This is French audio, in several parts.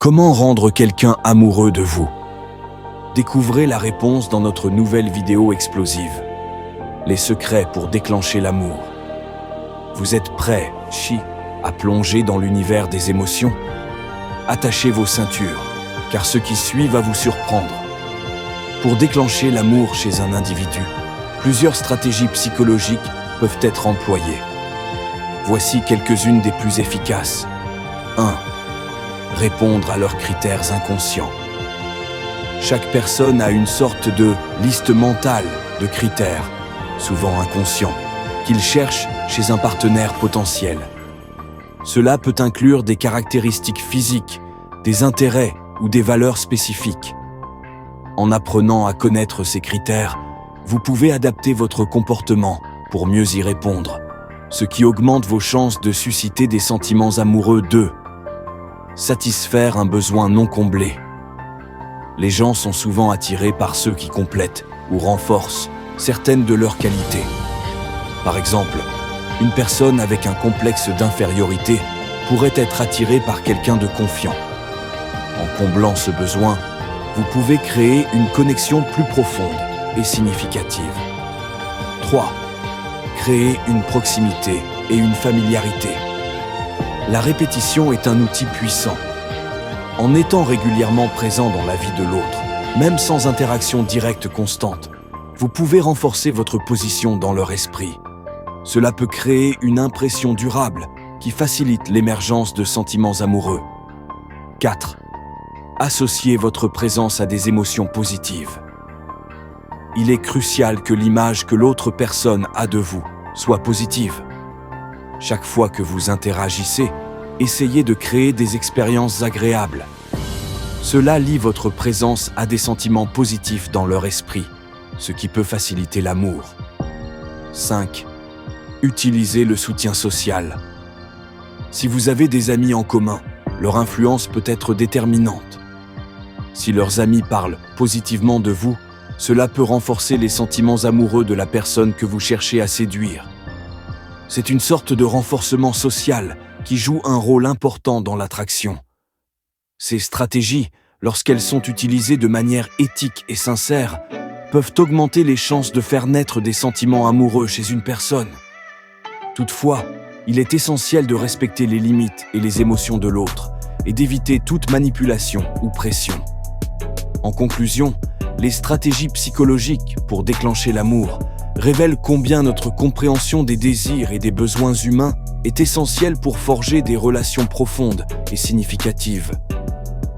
Comment rendre quelqu'un amoureux de vous? Découvrez la réponse dans notre nouvelle vidéo explosive. Les secrets pour déclencher l'amour. Vous êtes prêts, à plonger dans l'univers des émotions? Attachez vos ceintures, car ce qui suit va vous surprendre. Pour déclencher l'amour chez un individu, plusieurs stratégies psychologiques peuvent être employées. Voici quelques-unes des plus efficaces. 1. Répondre à leurs critères inconscients. Chaque personne a une sorte de liste mentale de critères, souvent inconscients, qu'il cherche chez un partenaire potentiel. Cela peut inclure des caractéristiques physiques, des intérêts ou des valeurs spécifiques. En apprenant à connaître ces critères, vous pouvez adapter votre comportement pour mieux y répondre, ce qui augmente vos chances de susciter des sentiments amoureux d'eux. Satisfaire un besoin non comblé. Les gens sont souvent attirés par ceux qui complètent ou renforcent certaines de leurs qualités. Par exemple, une personne avec un complexe d'infériorité pourrait être attirée par quelqu'un de confiant. En comblant ce besoin, vous pouvez créer une connexion plus profonde et significative. 3. Créer une proximité et une familiarité. La répétition est un outil puissant. En étant régulièrement présent dans la vie de l'autre, même sans interaction directe constante, vous pouvez renforcer votre position dans leur esprit. Cela peut créer une impression durable qui facilite l'émergence de sentiments amoureux. 4. Associez votre présence à des émotions positives. Il est crucial que l'image que l'autre personne a de vous soit positive. Chaque fois que vous interagissez, essayez de créer des expériences agréables. Cela lie votre présence à des sentiments positifs dans leur esprit, ce qui peut faciliter l'amour. 5. Utilisez le soutien social. Si vous avez des amis en commun, leur influence peut être déterminante. Si leurs amis parlent positivement de vous, cela peut renforcer les sentiments amoureux de la personne que vous cherchez à séduire. C'est une sorte de renforcement social qui joue un rôle important dans l'attraction. Ces stratégies, lorsqu'elles sont utilisées de manière éthique et sincère, peuvent augmenter les chances de faire naître des sentiments amoureux chez une personne. Toutefois, il est essentiel de respecter les limites et les émotions de l'autre et d'éviter toute manipulation ou pression. En conclusion, les stratégies psychologiques pour déclencher l'amour révèlent combien notre compréhension des désirs et des besoins humains est essentielle pour forger des relations profondes et significatives.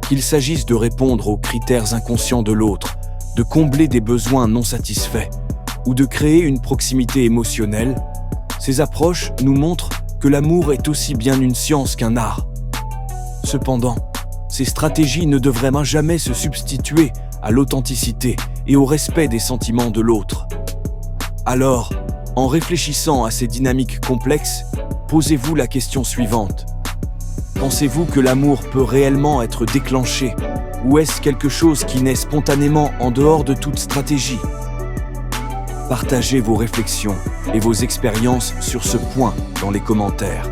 Qu'il s'agisse de répondre aux critères inconscients de l'autre, de combler des besoins non satisfaits ou de créer une proximité émotionnelle, ces approches nous montrent que l'amour est aussi bien une science qu'un art. Cependant, ces stratégies ne devraient jamais se substituer à l'authenticité et au respect des sentiments de l'autre. Alors, en réfléchissant à ces dynamiques complexes, posez-vous la question suivante. Pensez-vous que l'amour peut réellement être déclenché, ou est-ce quelque chose qui naît spontanément en dehors de toute stratégie? Partagez vos réflexions et vos expériences sur ce point dans les commentaires,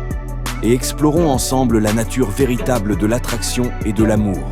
et explorons ensemble la nature véritable de l'attraction et de l'amour.